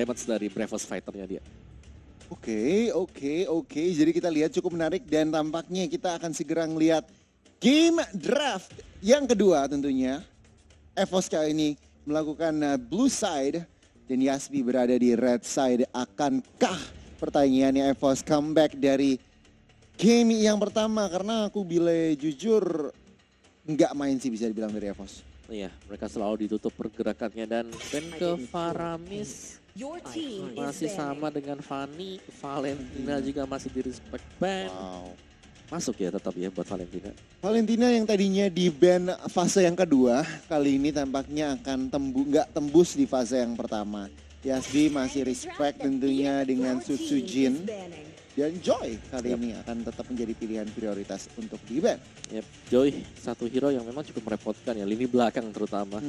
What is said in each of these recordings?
damage dari Bravos Fighter-nya dia. Oke. Jadi kita lihat cukup menarik dan tampaknya kita akan segera ngelihat game draft yang kedua tentunya. EVOS kali ini melakukan blue side dan Yasbi berada di red side. Akankah pertanyaannya EVOS comeback dari game yang pertama? Karena aku bila jujur nggak main sih bisa dibilang dari EVOS. Iya, mereka selalu ditutup pergerakannya dan ban ke Faramis masih sama dengan Fanny. Valentina juga masih di respect ban. Wow. Masuk ya tetap ya buat Valentina. Valentina yang tadinya di ban fase yang kedua, kali ini tampaknya akan nggak tembus di fase yang pertama. Yasbi masih respect tentunya dengan Sutsujin. Dan Joy kali ini akan tetap menjadi pilihan prioritas untuk di ban. Yep, Joy satu hero yang memang cukup merepotkan ya, lini belakang terutama.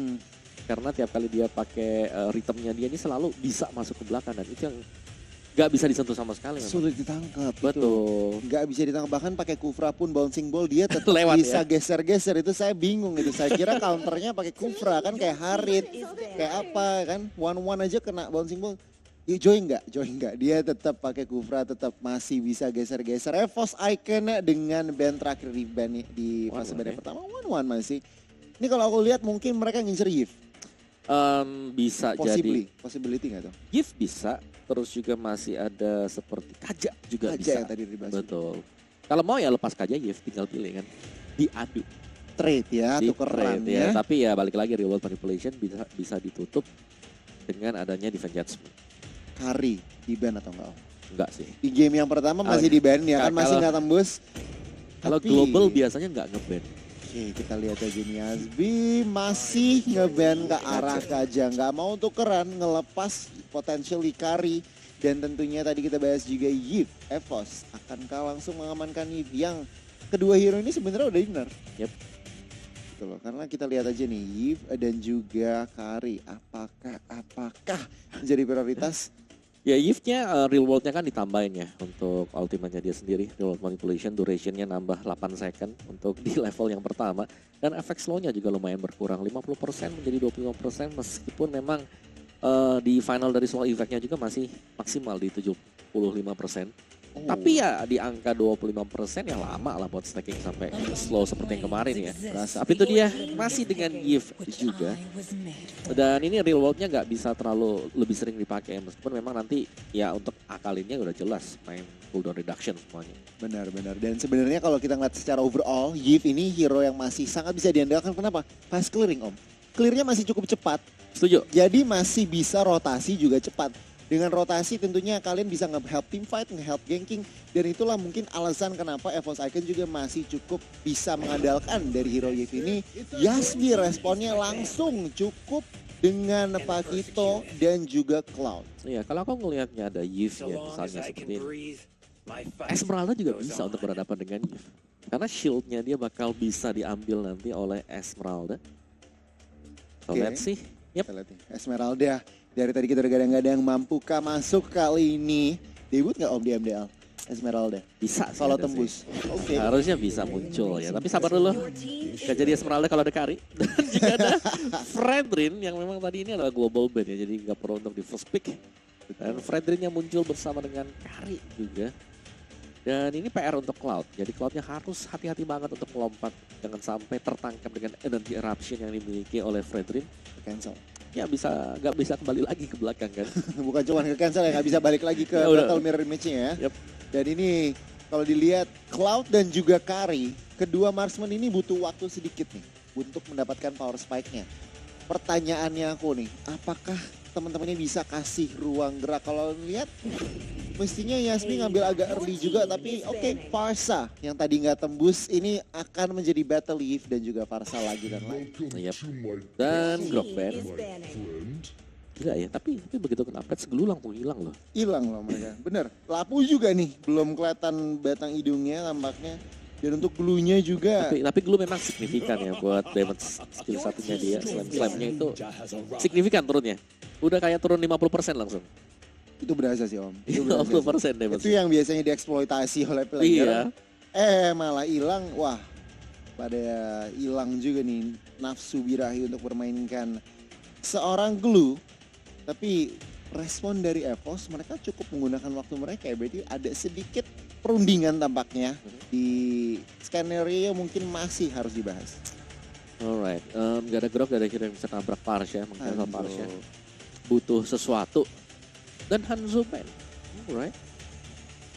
Karena tiap kali dia pakai ritmenya dia ini selalu bisa masuk ke belakang dan itu yang gak bisa disentuh sama sekali. Sulit ditangkap. Betul. Gak bisa ditangkap, bahkan pakai Kufra pun bouncing ball dia tetap Lewat bisa ya. geser-geser. Itu saya bingung itu. Saya kira counternya pakai Kufra kan kayak Harit, kayak apa kan. One aja kena bouncing ball. Ya, Joy enggak. Dia tetap pakai Kufra, tetap masih bisa geser-geser. EVOS Icon dengan band terakhir di band di fase band yang pertama. One masih. Ini kalau aku lihat mungkin mereka ngincer Yif. Bisa jadi. Possibility nggak tuh? Yif bisa, terus juga masih ada seperti Kaja juga bisa. Yang tadi dibahas. Betul. Kalau mau ya lepas Kaja Yif, tinggal pilih kan. Diadu. Trade ya, tukeran ya. Tapi ya balik lagi reward manipulation bisa ditutup dengan adanya defense judgment. Kari di ban atau enggak? Enggak sih. Di game yang pertama masih di ban ya kan, masih nggak tembus. Kalau global biasanya nggak nge-ban. Oke, kita lihat aja nih Yasbi masih nge-ban ke arah Kaja. Nggak mau tukeran, ngelepas potential Ikari. Dan tentunya tadi kita bahas juga Yif, EVOS. Akankah langsung mengamankan Yif yang kedua hero ini sebenarnya udah dinner. Yep. Gitu loh, karena kita lihat aja nih Yif dan juga Kari. Apakah menjadi prioritas? Ya Yif-nya real world-nya kan ditambahin ya untuk ultimate-nya dia sendiri. Real world manipulation duration-nya nambah 8 second untuk di level yang pertama. Dan efek slow-nya juga lumayan berkurang. 50% menjadi 25% meskipun memang di final dari slow effect-nya juga masih maksimal di 75%. Tapi ya di angka 25% ya lama lah buat stacking sampai slow seperti yang kemarin ya. Tapi itu dia masih dengan Yif juga. Dan ini real world-nya nggak bisa terlalu lebih sering dipakai meskipun memang nanti ya untuk akalinnya udah jelas main cooldown reduction semuanya. Benar. Dan sebenarnya kalau kita ngeliat secara overall, Yif ini hero yang masih sangat bisa diandalkan. Kenapa? Fast clearing Om. Clearnya masih cukup cepat. Setuju. Jadi masih bisa rotasi juga cepat. Dengan rotasi tentunya kalian bisa nge-help team fight, nge-help ganking. Dan itulah mungkin alasan kenapa EVOS Icon juga masih cukup bisa mengandalkan dari hero Yif ini. Yasbi responnya langsung cukup dengan Pakito dan juga Cloud. Iya, kalau aku ngelihatnya ada Yif ya misalnya seperti ini. Esmeralda juga bisa untuk berhadapan dengan Yif. Karena shieldnya dia bakal bisa diambil nanti oleh Esmeralda. So let's see. Yep. Esmeralda. Dari tadi kita udah gadang-gadang mampukah masuk kali ini. Debut nggak Om di MDL? Esmeralda. Bisa kalau tembus. Oke. Harusnya bisa muncul ya. Tapi sabar dulu. Gak jadi Esmeralda kalau ada Kari. Dan juga ada Fredrin yang memang tadi ini adalah global ban ya. Jadi nggak perlu untuk di first pick. Dan Fredrin yang muncul bersama dengan Kari juga. Dan ini PR untuk Cloud. Jadi Cloudnya harus hati-hati banget untuk melompat. Jangan sampai tertangkap dengan energy eruption yang dimiliki oleh Fredrin. Cancel. Ya nggak bisa kembali lagi ke belakang kan. Bukan cuma ke cancel ya, nggak bisa balik lagi ke battle mirror match-nya ya. Yep. Dan ini kalau dilihat Cloud dan juga Kari, kedua marksman ini butuh waktu sedikit nih untuk mendapatkan power spike-nya. Pertanyaannya aku nih, apakah teman-teman ini bisa kasih ruang gerak? Kalau lihat mestinya Yasmi ngambil agak early juga, tapi oke, Farsa yang tadi nggak tembus ini akan menjadi battle Yif dan juga Farsa lagi dan lain. Yep. Dan Grok Band. Gila ya, tapi begitu kena pet segelulang pun hilang loh. Hilang loh mereka, bener. Lapu juga nih, belum kelihatan batang hidungnya tampaknya. Dan untuk glue-nya juga. Tapi glue memang signifikan ya buat damage skill satunya dia. Slam-slamnya itu signifikan turunnya. Udah kayak turun 50% langsung. Itu berasa sih Om. Itu 50% damage. Itu yang biasanya dieksploitasi oleh player. Iya. Malah hilang, wah. Pada hilang juga nih nafsu birahi untuk bermainkan seorang glue. Tapi respon dari EVOS mereka cukup menggunakan waktu mereka ya. Berarti ada sedikit perundingan tampaknya di skenario mungkin masih harus dibahas. Alright, gak ada Grok, gak ada hero yang bisa nabrak Parsha, mengcancel Aduh. Parsha. Butuh sesuatu. Dan Hanzo Ben, alright.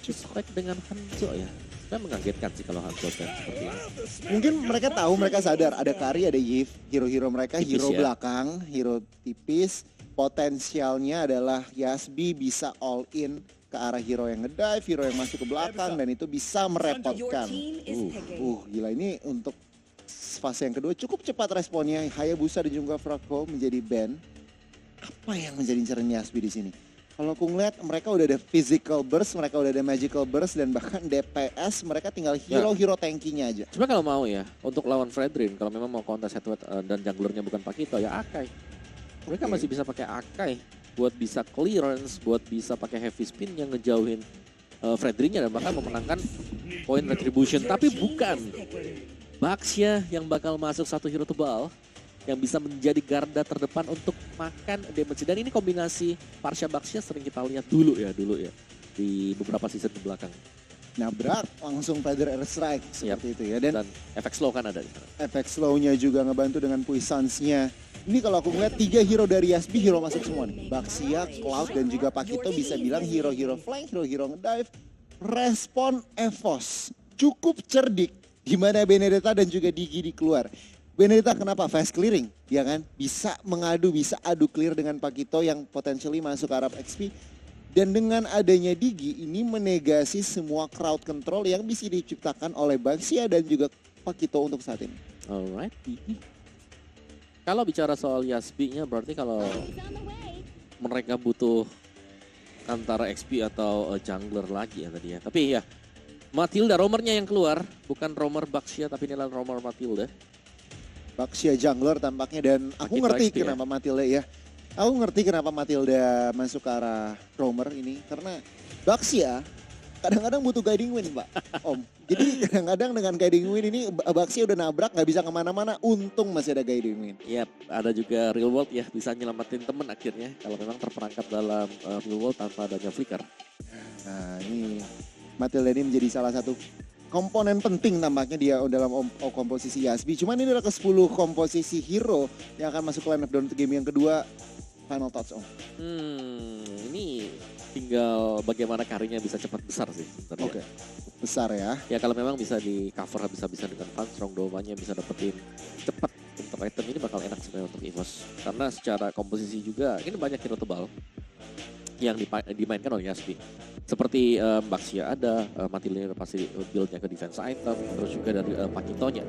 Strike dengan Hanzo ya. Saya mengagetkan sih kalau Hanzo Ben seperti ini. Mungkin mereka tahu, mereka sadar ada Kari, ada Yves, hero-hero mereka, Tipis hero ya. belakang, hero tipis. Potensialnya adalah Yasbi bisa all in ke arah hero yang ngedive, hero yang masuk ke belakang dan itu bisa merepotkan. Gila ini untuk fase yang kedua cukup cepat responnya. Hayabusa dan juga Frogho menjadi ban. Apa yang menjadi incaran Yasbi di sini? Kalau aku ngeliat mereka udah ada physical burst, mereka udah ada magical burst dan bahkan DPS mereka tinggal hero-hero tankinya aja. Cuma kalau mau ya, untuk lawan Fredrin, kalau memang mau kontes head to head dan junglernya bukan Pakito ya Akai. Mereka masih bisa pakai Akai buat bisa clearance, buat bisa pakai heavy spin yang ngejauhin Fredrinnya dan bahkan memenangkan poin retribution. Tapi bukan Baxia yang bakal masuk satu hero tebal yang bisa menjadi garda terdepan untuk makan damage. Dan ini kombinasi Parsha Baxia sering kita lihat dulu ya di beberapa season ke belakang. Nabrak langsung Feather Air Strike seperti itu ya. Dan Dan efek slow kan ada di sana. efek slow-nya juga ngebantu dengan puissance-nya. Ini kalau aku ngeliat 3 hero dari Yasbi, hero masuk semua nih. Baxia, Cloud, dan juga Pakito bisa bilang hero-hero flank, hero-hero ngedive. Respon EVOS cukup cerdik. Di mana Benedetta dan juga Digi keluar. Benedetta kenapa? Fast clearing, ya kan? Bisa mengadu, bisa adu clear dengan Pakito yang potentially masuk ke Arab XP. Dan dengan adanya Digi, ini menegasi semua crowd control yang bisa diciptakan oleh Baxia dan juga Pakito untuk saat ini. Alright. Kalau bicara soal Yasbi-nya berarti kalau mereka butuh antara XP atau jungler lagi ya tadi ya. Tapi ya Matilda roamernya yang keluar, bukan roamer Baxia tapi ini adalah roamer Matilda. Baxia jungler tampaknya dan aku Makin ngerti XP ya. kenapa Matilda ya. Aku ngerti kenapa Matilda masuk ke arah roamer ini karena Baxia kadang-kadang butuh guiding wind, Pak. Om. Jadi kadang-kadang dengan guiding wind ini Baxia udah nabrak nggak bisa kemana-mana. Untung masih ada guiding wind. Yap, ada juga real world ya bisa nyelamatin temen akhirnya kalau memang terperangkap dalam real world tanpa adanya flicker. Nah ini Matilda ini menjadi salah satu komponen penting tampaknya dia dalam komposisi Yasbi. Cuman ini adalah ke-10 komposisi hero yang akan masuk ke line up down game yang kedua. Final thoughts, Om. Ini tinggal bagaimana karirnya bisa cepat besar sih sebenarnya. Oke. Besar ya. Ya kalau memang bisa di cover habis-habisan dengan Van Strong, domanya bisa dapetin cepat untuk item ini bakal enak sebenarnya untuk EVOS. Karena secara komposisi juga ini banyak hero tebal yang dimainkan oleh Yasbi. Seperti Baxia ada, Matilda pasti build-nya ke defense item, terus juga dari Pakitonya.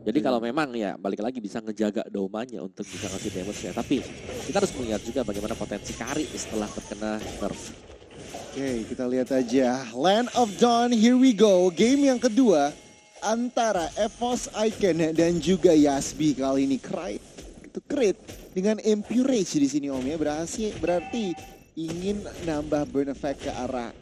Jadi kalau memang ya balik lagi bisa ngejaga domanya untuk bisa ngasih damage ya. Tapi kita harus melihat juga bagaimana potensi Kari setelah terkena nerf. Oke, kita lihat aja. Land of Dawn, here we go. Game yang kedua antara EVOS Icon dan juga Yasbi kali ini. Crit dengan Empurage di sini Om ya. Berarti ingin nambah burn effect ke arah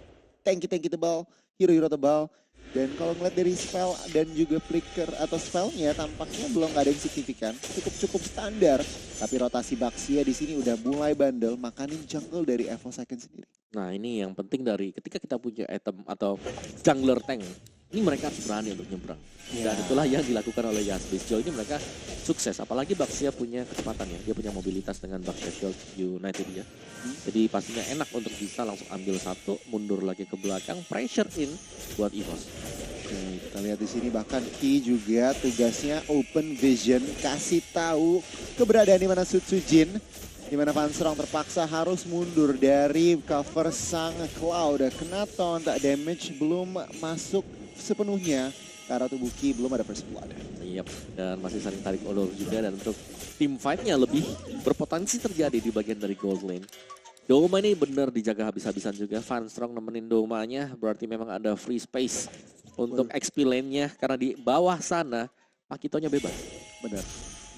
tanki-tanki tebal, hero-hero tebal. Dan kalau ngeliat dari spell dan juga flicker atau spellnya tampaknya belum ada yang signifikan. Cukup standar. Tapi rotasi Baxia di sini udah mulai bandel makanin jungle dari EVOS Icon sendiri. Nah ini yang penting dari ketika kita punya item atau jungler tank, ini mereka harus berani untuk nyebrang. Dan itulah yang dilakukan oleh Yasbi. Sejauh ini mereka sukses, apalagi Baxia punya kecepatan ya. Dia punya mobilitas dengan Baxia Shield United dia. Jadi pastinya enak untuk bisa langsung ambil satu, mundur lagi ke belakang, pressure in buat EVOS. Oke, kita lihat di sini bahkan Ki juga tugasnya open vision, kasih tahu keberadaan di mana Sutsujin, di mana Van Strong terpaksa harus mundur dari cover sang Cloud. Kena taunt, damage belum masuk sepenuhnya ke arah tubuh Ki, belum ada first blood. Yap, dan masih saling tarik ulur juga dan untuk team fight-nya lebih berpotensi terjadi di bagian dari gold lane. Doma ini benar dijaga habis-habisan juga. Van Strong nemenin Domanya, berarti memang ada free space untuk XP lane-nya. Karena di bawah sana, Pakitonya bebas. Benar.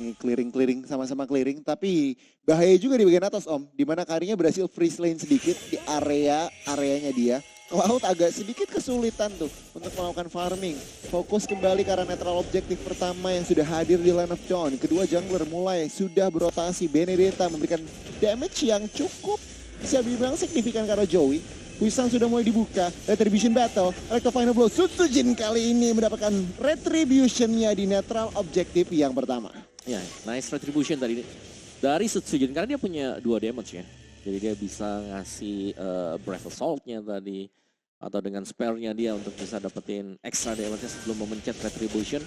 Ini clearing sama-sama clearing, tapi bahaya juga di bagian atas Om. Dimana Karinya berhasil freeze lane sedikit di areanya dia. Cloud agak sedikit kesulitan tuh untuk melakukan farming. Fokus kembali karena netral objektif pertama yang sudah hadir di Land of Dawn. Kedua jungler mulai sudah berotasi. Benedetta memberikan damage yang cukup Bisa dibilang signifikan karena Joey. Wisang sudah mulai dibuka. Retribution Battle. Electro Final Blow. Sutsujin kali ini mendapatkan Retribution-nya di netral objektif yang pertama. Ya, nice Retribution tadi dari Sutsujin karena dia punya 2 damage ya. Jadi dia bisa ngasih Breath Assault-nya tadi. Atau dengan spare-nya dia untuk bisa dapetin extra damage sebelum memencet Retribution.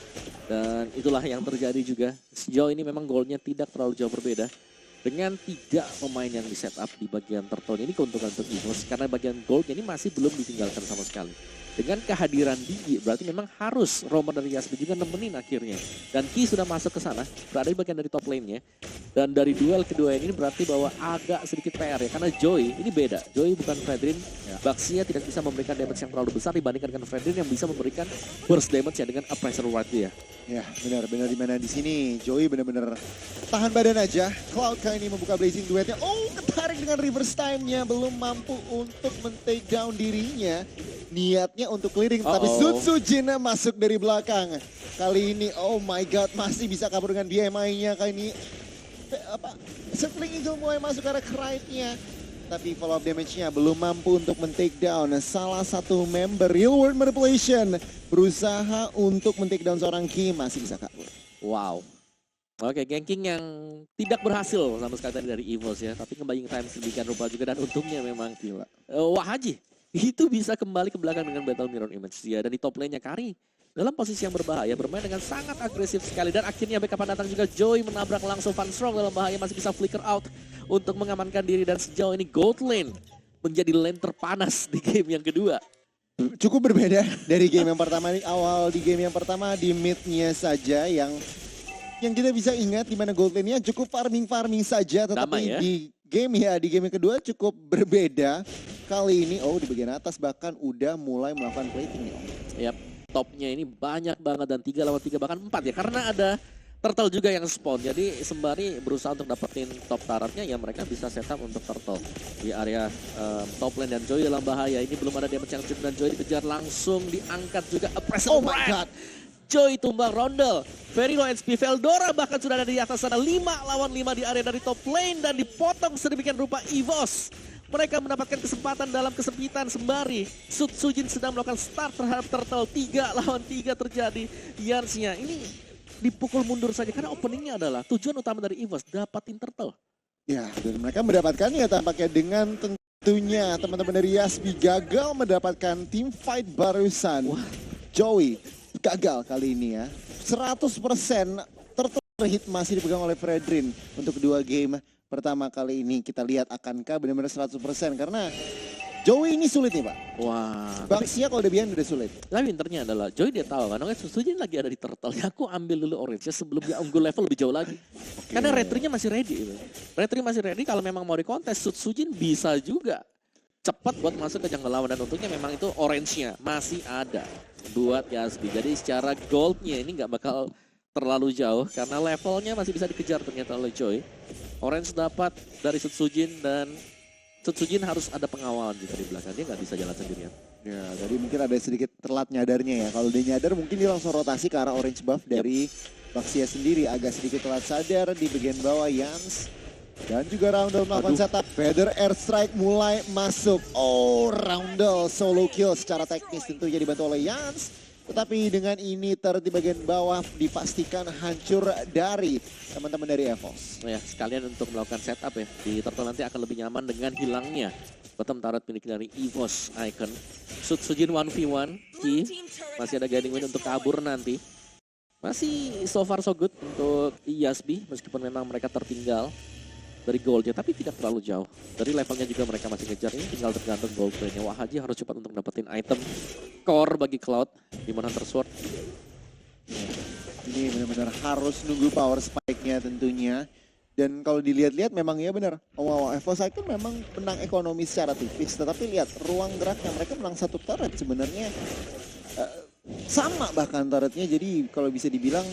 Dan itulah yang terjadi juga. Sejauh ini memang goalnya tidak terlalu jauh berbeda. Dengan 3 pemain yang di setup di bagian turtle ini keuntungan untuk EVOS. Karena bagian goldnya ini masih belum ditinggalkan sama sekali. Dengan kehadiran Digi berarti memang harus Romer dari Yasbi juga nemenin akhirnya. Dan Ki sudah masuk ke sana, berada di bagian dari top lane-nya. Dan dari duel kedua ini berarti bahwa agak sedikit PR ya. Karena Joy ini beda, Joy bukan Fredrin. Baxia tidak bisa memberikan damage yang terlalu besar dibandingkan dengan Fredrin yang bisa memberikan burst damage ya dengan Appraiser Ward dia. Ya benar-benar dimana di sini Joey benar-benar tahan badan aja. Cloud kali ini membuka Blazing Duetnya. Oh, ketarik dengan reverse time-nya, belum mampu untuk men-take down dirinya. Niatnya untuk clearing, tapi Sutsujin masuk dari belakang. Kali ini, oh my god, masih bisa kabur dengan BMI-nya. Kali ini, Circling Eagle mulai masuk ke arah Krite-nya. Tapi follow up damage-nya belum mampu untuk men-take down salah satu member Real World Manipulation. Berusaha untuk men-take down seorang Ki, masih bisa kabur. Wow. Oke, ganking yang tidak berhasil sama sekali tadi dari EVOS ya. Tapi kembali time sedemikian rupa juga dan untungnya memang gila. Wah Haji. Itu bisa kembali ke belakang dengan Battle Mirror Image dia. Dan di top lane-nya Kari dalam posisi yang berbahaya, bermain dengan sangat agresif sekali. Dan akhirnya backup datang juga, Joy menabrak langsung Van Strong dalam bahaya, masih bisa flicker out untuk mengamankan diri. Dan sejauh ini Gold Lane menjadi lane terpanas di game yang kedua. Cukup berbeda dari game yang pertama. Awal di game yang pertama di mid-nya saja yang kita bisa ingat di mana Gold Lane-nya cukup farming saja. Tetapi ya? di game yang kedua cukup berbeda. Kali ini di bagian atas bahkan udah mulai melakukan plating nih. Yap, topnya ini banyak banget dan 3 lawan 3 bahkan 4 ya. Karena ada turtle juga yang spawn. Jadi sembari berusaha untuk dapetin top turretnya ya mereka bisa setup untuk turtle. Di area top lane dan Joy dalam bahaya. Ini belum ada damage yang cukup dan Joy dikejar langsung diangkat juga. Oh my god. Joy tumbang Rondel, very low HP, Veldora bahkan sudah ada di atas sana 5 lawan 5 di area dari top lane dan dipotong sedemikian rupa EVOS. Mereka mendapatkan kesempatan dalam kesempitan sembari Sutsujin sedang melakukan start terhadap turtle. 3 lawan 3 terjadi. Yansnya ini dipukul mundur saja karena openingnya adalah tujuan utama dari EVOS dapatin turtle. Ya, dan mereka mendapatkannya tampaknya dengan tentunya teman-teman dari Yasbi gagal mendapatkan team fight barusan. Wah. Joey gagal kali ini ya. 100% turtle hit masih dipegang oleh Fredrin untuk kedua game. Pertama kali ini kita lihat akankah benar-benar 100% karena Joey ini sulit nih Pak. Wah. Baxia kalau udah bilang udah sulit. Tapi pinternya adalah Joy dia tahu kan, oke Sutsujin lagi ada di turtle. Ya aku ambil dulu orange sebelum dia unggul level lebih jauh lagi. Okay. Karena retry-nya masih ready. Retry masih ready kalau memang mau dikontes Sutsujin bisa juga cepat buat masuk ke jungle lawan dan untungnya memang itu orange-nya masih ada buat Yasbi. Jadi secara gold-nya ini nggak bakal terlalu jauh karena levelnya masih bisa dikejar ternyata oleh Joy. Orange dapat dari Sutsujin dan Sutsujin harus ada pengawalan juga di belakang. Dia nggak bisa jalan sendirian. Ya, jadi mungkin ada sedikit telat nyadarnya ya. Kalau dia nyadar mungkin dia langsung rotasi ke arah orange buff dari Baxia sendiri. Agak sedikit telat sadar di bagian bawah Yans. Dan juga Roundel melakukan setup. Feather Airstrike mulai masuk. Oh, Roundel solo kill secara teknis tentunya dibantu oleh Yans. Tetapi dengan ini di bagian bawah dipastikan hancur dari teman-teman dari EVOS. Ya, sekalian untuk melakukan setup ya. Di turtle nanti akan lebih nyaman dengan hilangnya bottom turret milik dari EVOS Icon. Sutsujin 1v1, Ki masih ada guiding win untuk kabur nanti. Masih so far so good untuk Yasbi meskipun memang mereka tertinggal dari goldnya, tapi tidak terlalu jauh. Dari levelnya juga mereka masih ngejar, ini tinggal tergantung gold play-nya. Wah Haji harus cepat untuk dapetin item core bagi Cloud di Hunter Sword. Ini benar-benar harus nunggu power spike-nya tentunya. Dan kalau dilihat-lihat memang ya benar. EVOS Icon memang menang ekonomi secara tipis, tetapi lihat ruang geraknya mereka menang satu turret sebenarnya. Sama bahkan turretnya, jadi kalau bisa dibilang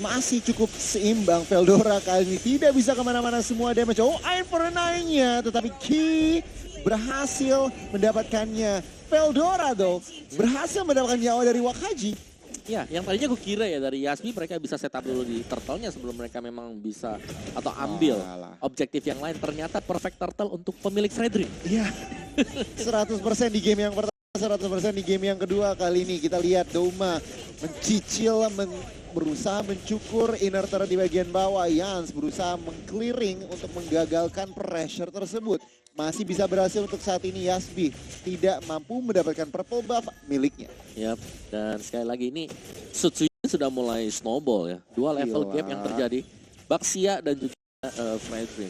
masih cukup seimbang. Veldora kali ini tidak bisa kemana-mana semua damage. Oh, Iron for a Nine-nya, tetapi Ki berhasil mendapatkannya. Veldora berhasil mendapatkan nyawa dari Wakaji. Ya, yang tadinya gue kira ya dari Yasbi mereka bisa setup dulu di turtle-nya sebelum mereka memang bisa atau ambil objektif yang lain. Ternyata perfect turtle untuk pemilik Fredrin. Iya, 100% di game yang pertama, 100% di game yang kedua. Kali ini kita lihat Doma mencicil, berusaha mencukur inner turret di bagian bawah. Yans berusaha mengclearing untuk menggagalkan pressure tersebut. Masih bisa berhasil untuk saat ini. Yasbi tidak mampu mendapatkan purple buff miliknya. Yap, dan sekali lagi ini Sutsunya sudah mulai snowball ya. Dua level gap yang terjadi. Baxia dan juga Fredrin.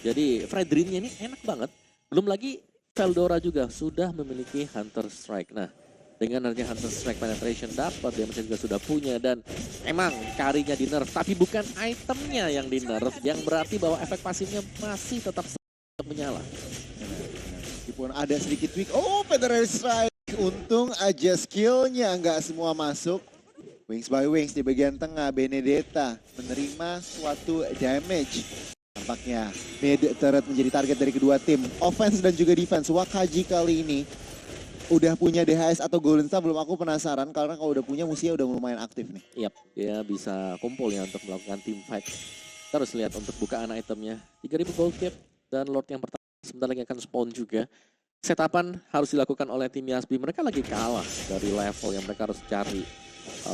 Jadi Fredrinnya ini enak banget. Belum lagi Veldora juga sudah memiliki Hunter Strike. Nah, dengan adanya Hunter Strike penetration dapat, damage juga sudah punya. Dan emang karinya di nerf, tapi bukan itemnya yang di nerf. Yang berarti bahwa efek pasifnya masih tetap menyala. Meskipun ada sedikit tweak. Oh, Federal Strike. Untung aja skillnya nggak semua masuk. Wings by Wings di bagian tengah. Benedetta menerima suatu damage. Tampaknya mid turret menjadi target dari kedua tim. Offense dan juga defense. Wakaji kali ini udah punya DHS atau Golden Star, belum, aku penasaran karena kalau udah punya musuhnya udah lumayan aktif nih. Yap, dia bisa kumpul ya untuk melakukan team fight. Terus lihat untuk bukaan itemnya. 3000 gold cap. Dan Lord yang pertama sebentar lagi akan spawn juga. Setapan harus dilakukan oleh tim Yasbi. Mereka lagi kalah dari level yang mereka harus cari.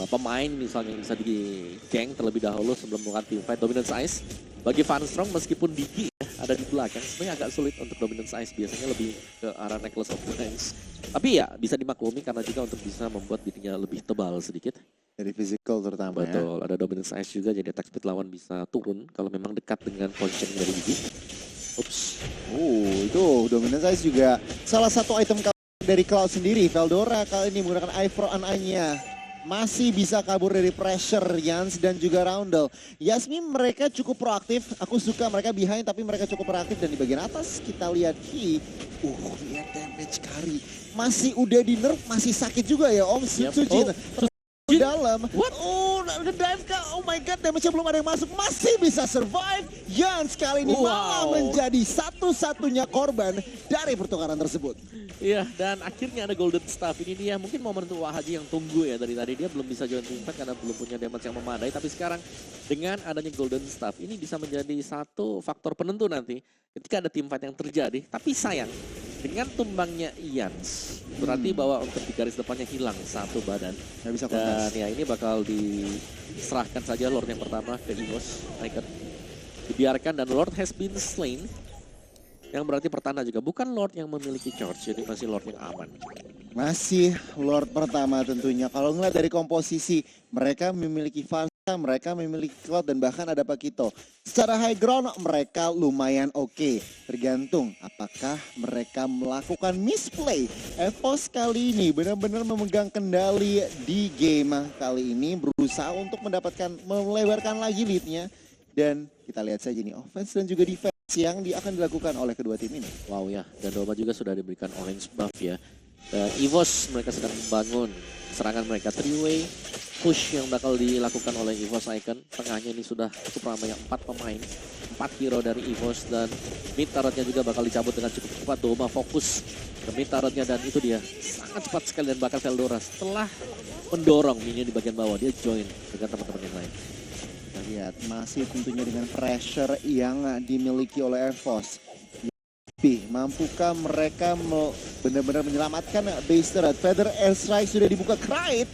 Pemain misalnya yang bisa di geng terlebih dahulu sebelum melakukan team fight. Dominance Ice bagi Van Strong meskipun Digi ada di belakang sebenarnya agak sulit untuk Dominance Ice. Biasanya lebih ke arah Necklace of Ranks. Tapi ya bisa dimaklumi karena juga untuk bisa membuat dirinya lebih tebal sedikit. Dari physical terutama. Betul, ada Dominance Ice juga jadi attack speed lawan bisa turun kalau memang dekat dengan positioning dari Digi. Ups. Itu Dominance Ice juga salah satu item dari Cloud sendiri. Veldora kali ini menggunakan Eye for An-nya. Masih bisa kabur dari pressure Yans dan juga Roundel. Yasmin mereka cukup proaktif. Aku suka mereka behind tapi mereka cukup proaktif. Dan di bagian atas kita lihat Ki. Lihat damage Kari. Masih udah di nerf, masih sakit juga ya Om Sutsujin. Dalam. What? Dive kah? Oh my god, damage-nya belum ada yang masuk. Masih bisa survive. Yans kali ini malah menjadi satu-satunya korban dari pertukaran tersebut. Iya, dan akhirnya ada Golden Staff. Ini dia mungkin momen untuk Wahaji yang tunggu ya dari tadi. Dia belum bisa join team fight karena belum punya damage yang memadai. Tapi sekarang dengan adanya Golden Staff ini bisa menjadi satu faktor penentu nanti ketika ada team fight yang terjadi. Tapi sayang, dengan tumbangnya Yans, berarti bahwa untuk di garis depannya hilang satu badan. Nggak bisa kontes. Dan ya ini bakal diserahkan saja Lord yang pertama ke Evos Icon. Dibiarkan dan Lord has been slain. Yang berarti pertanda juga bukan Lord yang memiliki charge, jadi masih Lord yang aman. Masih Lord pertama tentunya. Kalau ngeliat dari komposisi, mereka memiliki Farsa, mereka memiliki Cloud dan bahkan ada Pakito. Secara high ground mereka lumayan oke. Tergantung apakah mereka melakukan misplay. EVOS kali ini benar-benar memegang kendali di game kali ini. Berusaha untuk melebarkan lagi leadnya. Dan kita lihat saja nih offense dan juga defense yang akan dilakukan oleh kedua tim ini. Wow ya, dan Doma juga sudah diberikan orange buff ya. Dan Evos mereka sedang membangun serangan mereka 3-way push yang bakal dilakukan oleh Evos Icon. Tengahnya ini sudah cukup ramai, 4 pemain, 4 hero dari Evos dan mid turretnya juga bakal dicabut dengan cukup cepat. Doma fokus ke mid turretnya dan itu dia sangat cepat sekali dan bahkan Veldora setelah mendorong minion di bagian bawah dia join dengan teman-teman yang lain. Kita lihat masih tentunya dengan pressure yang dimiliki oleh EVOS. Mampukah mereka benar-benar menyelamatkan base turret? Feather Airstrike sudah dibuka. Krait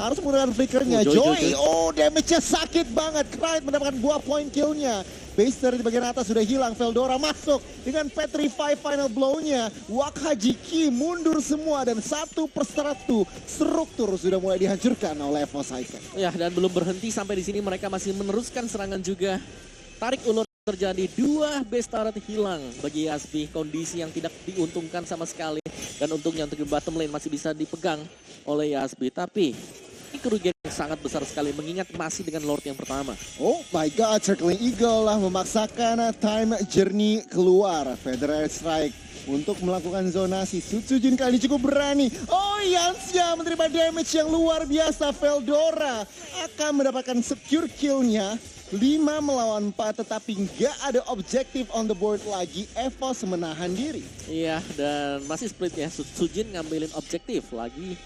harus menggunakan flickernya. Joy. Damage-nya sakit banget. Krait mendapatkan buah point kill-nya. Base turret di bagian atas sudah hilang. Veldora masuk dengan Petrify final blow-nya. Wakaji Ki mundur semua dan satu persatu struktur sudah mulai dihancurkan oleh EVOS Icon. Ya, dan belum berhenti sampai di sini mereka masih meneruskan serangan juga. Tarik ulur terjadi, 2 base turret hilang bagi Yasbi, kondisi yang tidak diuntungkan sama sekali. Dan untungnya untuk di bottom lane masih bisa dipegang oleh Yasbi, tapi ini kerugian yang sangat besar sekali mengingat masih dengan Lord yang pertama. Oh my god, Circling Eagle lah memaksakan time journey keluar. Feather Strike untuk melakukan zonasi. Sutsujin kali ini cukup berani. Oh, Yansya menerima damage yang luar biasa. Veldora akan mendapatkan secure kill-nya. 5 melawan 4 tetapi nggak ada objektif on the board lagi. EVOS menahan diri. Iya, dan masih split ya. Sutsujin ngambilin objektif lagi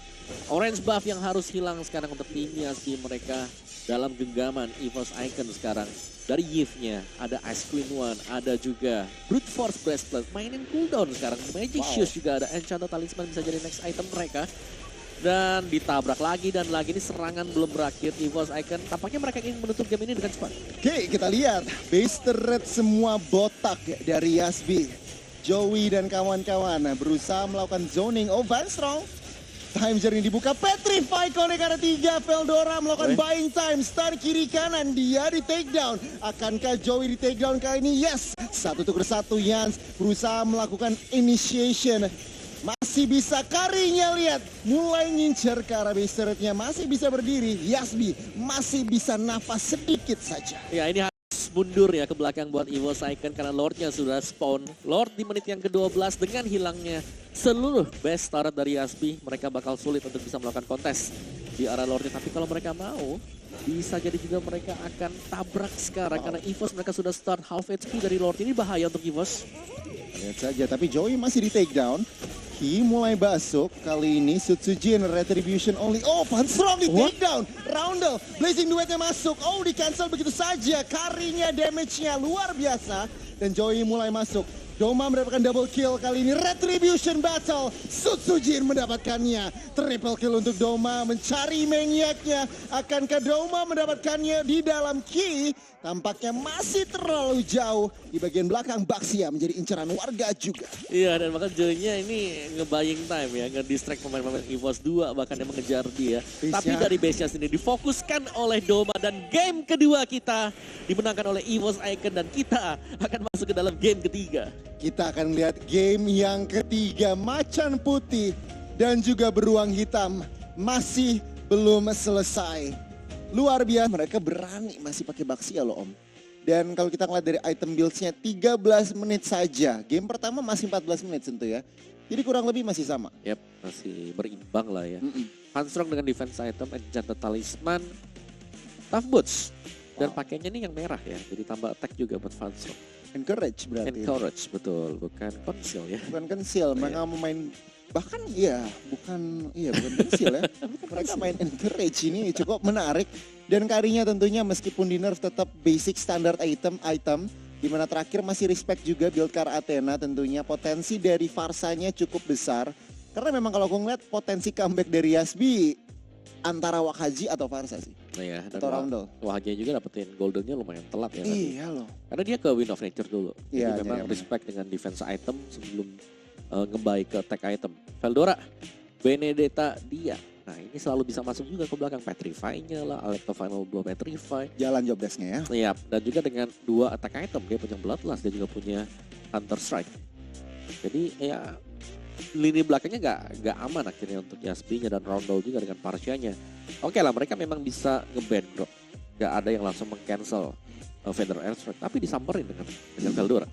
Orange buff yang harus hilang sekarang untuk tim Yasbi mereka dalam genggaman EVOS Icon sekarang. Dari Yves-nya, ada Ice Queen One, ada juga Brute Force Breastplate, mainin cooldown sekarang. Magic Shoes juga ada, Enchanted Talisman bisa jadi next item mereka. Dan ditabrak lagi dan lagi, ini serangan belum berakhir EVOS Icon. Tampaknya mereka ingin menutup game ini dengan cepat. Oke, kita lihat base turret semua botak dari Yasbi. Joey dan kawan-kawan berusaha melakukan zoning. Oh, Van Strong. Time journey dibuka, Petrify connect ada 3, Veldora melakukan buying time, stun kiri kanan, dia di takedown. Akankah Joey di takedown kali ini? Yes, 1-1 Yans berusaha melakukan initiation. Masih bisa Karinya, lihat, mulai ngincer ke arah base turretnya, masih bisa berdiri. Yasbi masih bisa nafas sedikit saja. Ya, ini harus mundur ya ke belakang buat EVOS Icon karena Lordnya sudah spawn. Lord di menit yang ke-12 dengan hilangnya seluruh base turret dari Yasbi, mereka bakal sulit untuk bisa melakukan kontes di arah Lordnya. Tapi kalau mereka mau, bisa jadi juga mereka akan tabrak sekarang karena EVOS mereka sudah start half HP dari Lord. Ini bahaya untuk EVOS. Lihat saja, tapi Joey masih di takedown. Ki mulai masuk, kali ini Sutsujin Retribution only. Oh, Van Strong di takedown. Roundel, Blazing Duetnya masuk. Oh, di cancel begitu saja. Karinya damage-nya luar biasa. Dan Joey mulai masuk. Doma mendapatkan double kill kali ini. Retribution battle. Sutsujin mendapatkannya. Triple kill untuk Doma mencari maniaknya. Akankah Doma mendapatkannya di dalam Ki? Tampaknya masih terlalu jauh. Di bagian belakang Baxia menjadi incaran warga juga. Iya, dan bahkan Joy-nya ini nge-buying time ya, nge-distract pemain-pemain EVOS 2 bahkan yang mengejar dia. Tapi dari base-nya sendiri difokuskan oleh Doma dan game kedua kita dimenangkan oleh EVOS Icon dan kita akan masuk ke dalam game ketiga. Kita akan melihat game yang ketiga, macan putih dan juga beruang hitam masih belum selesai. Luar biasa, mereka berani masih pakai Baxia loh Om. Dan kalau kita ngeliat dari item builds-nya 13 menit saja. Game pertama masih 14 menit tentu ya. Jadi kurang lebih masih sama. Yap, masih berimbang lah ya. Handstrong dengan defense item, Enchanted Talisman, Tough Boots. Dan pakainya ini yang merah ya, jadi tambah attack juga buat Handstrong. Encourage berarti. Encourage, betul. Bukan conceal ya. Bukan conceal, mereka mau main bahkan bukan conceal ya. Mereka main encourage, ini cukup menarik. Dan Karinya tentunya meskipun di nerf tetap basic standard item. Di mana terakhir masih respect juga build Kar Athena tentunya. Potensi dari Farsanya cukup besar. Karena memang kalau aku ngeliat potensi comeback dari Yasbi antara Wakaji atau Farsa sih. Nah ya, dan atau Roundel. Wahagya juga dapetin goldennya lumayan telat ya. Iya loh. Karena dia ke Wind of Nature dulu. Iya, jadi memang iya, respect dengan defense item sebelum ngebuy ke tech item. Veldora, Benedetta dia. Nah ini selalu bisa masuk juga ke belakang. Petrify-nya lah, Alecto Final Blow Petrify. Jalan job desk-nya ya. Iya, dan juga dengan 2 attack item. Dia punya Bloodlust, dia juga punya Hunter Strike. Jadi ya lini belakangnya gak aman akhirnya untuk Yasbi-nya dan Roundel juga dengan Parsia-nya. Oke lah, mereka memang bisa nge-ban bro. Gak ada yang langsung meng-cancel Feather Airstrike, tapi disamperin dengan Veldora.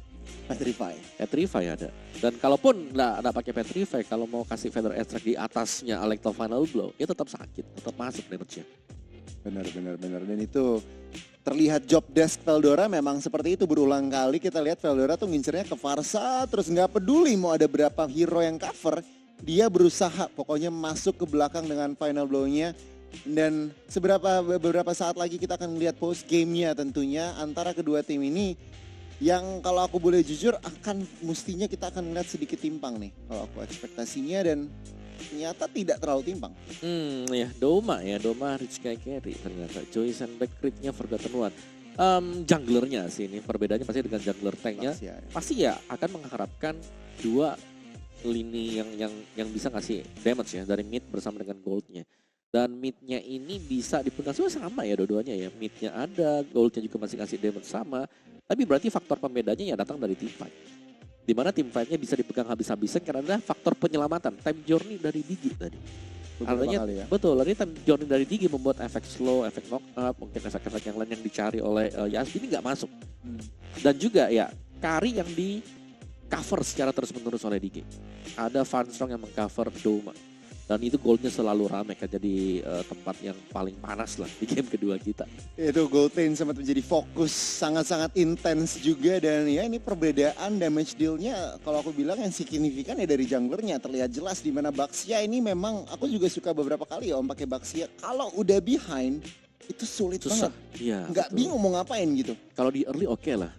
Petrify ada. Dan kalaupun nggak pakai Petrify, kalau mau kasih Feather Airstrike di atasnya Alecto Final Blow, ya tetap sakit, tetap masuk damage-nya. Benar. Dan itu terlihat job desk Veldora memang seperti itu berulang kali. Kita lihat Veldora tuh ngincernya ke Farsa, terus nggak peduli mau ada berapa hero yang cover. Dia berusaha pokoknya masuk ke belakang dengan final blow-nya. Dan beberapa saat lagi kita akan melihat post game-nya tentunya antara kedua tim ini. Yang kalau aku boleh jujur mestinya kita akan melihat sedikit timpang nih. Kalau aku ekspektasinya dan ternyata tidak terlalu timpang. Ya Doma Rich Guy Carry ternyata. Joy Sandbag crit-nya Forgotten One. Junglernya sih ini perbedaannya pasti dengan jungler tanknya. Pasti ya akan mengharapkan 2 lini yang bisa ngasih damage ya dari mid bersama dengan goldnya. Dan midnya ini bisa dipegang sama ya dua-duanya ya. Midnya ada, goldnya juga masih ngasih damage sama. Tapi berarti faktor pembedanya ya datang dari team fight. Dimana tim fight-nya bisa dipegang habis-habisan karena ada faktor penyelamatan. Time journey dari Digi tadi. Artinya ya? Betul, artinya time journey dari Digi membuat efek slow, efek knock up, mungkin efek-efek yang lain yang dicari oleh Yasbi ini nggak masuk. Dan juga ya, Kari yang di cover secara terus-menerus oleh Digi. Ada Van Strong yang mengcover Doma. Dan itu goldnya selalu rame kan, jadi tempat yang paling panas lah di game kedua kita. Itu gold lane sempat menjadi fokus sangat-sangat intens juga, dan ya ini perbedaan damage dealnya kalau aku bilang yang signifikan ya dari junglernya. Terlihat jelas di mana Baxia ini memang aku juga suka beberapa kali ya Om pakai Baxia. Kalau udah behind itu sulit Susah. banget. Iya. Nggak betul. bingung mau ngapain gitu. Kalau di early oke lah.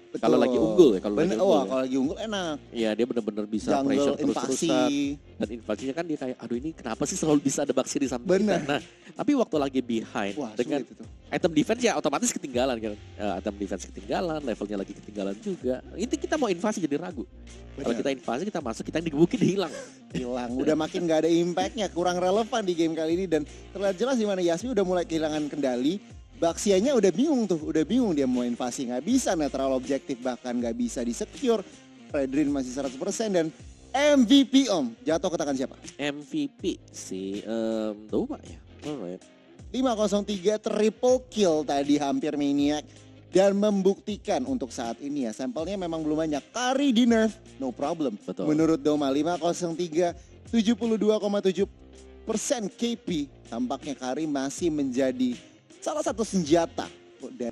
Betul. Kalau lagi unggul ya, kalau lagi unggul. Wah, Ya. kalau lagi unggul enak. Iya, dia benar-benar bisa Jungle pressure invasi. terus-terusan. Dan invasinya kan dia kayak, aduh ini kenapa sih selalu bisa ada Baxi di samping Bener. kita. Nah, tapi waktu lagi behind Wah, dengan sulit itu. item defense ya otomatis ketinggalan kan. Item defense ketinggalan, levelnya lagi ketinggalan juga. Itu kita mau invasi jadi ragu. Kalau Bener. kita invasi, kita masuk, kita yang digebukin hilang. Hilang, udah makin gak ada impactnya, kurang relevan di game kali ini, dan terlihat jelas di mana Yasmi udah mulai kehilangan kendali. Baxianya udah bingung dia mau invasi, nggak bisa netral objektif, bahkan nggak bisa di secure. Redrin masih 100% dan MVP Om jatuh ke tangan siapa? MVP si lupa ya. Alright. 503 triple kill tadi, hampir maniac, dan membuktikan untuk saat ini ya sampelnya memang belum banyak. Kari di nerf, no problem. Betul. Menurut Doma 503 72,7% KP, tampaknya Kari masih menjadi salah satu senjata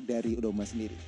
dari Doma sendiri.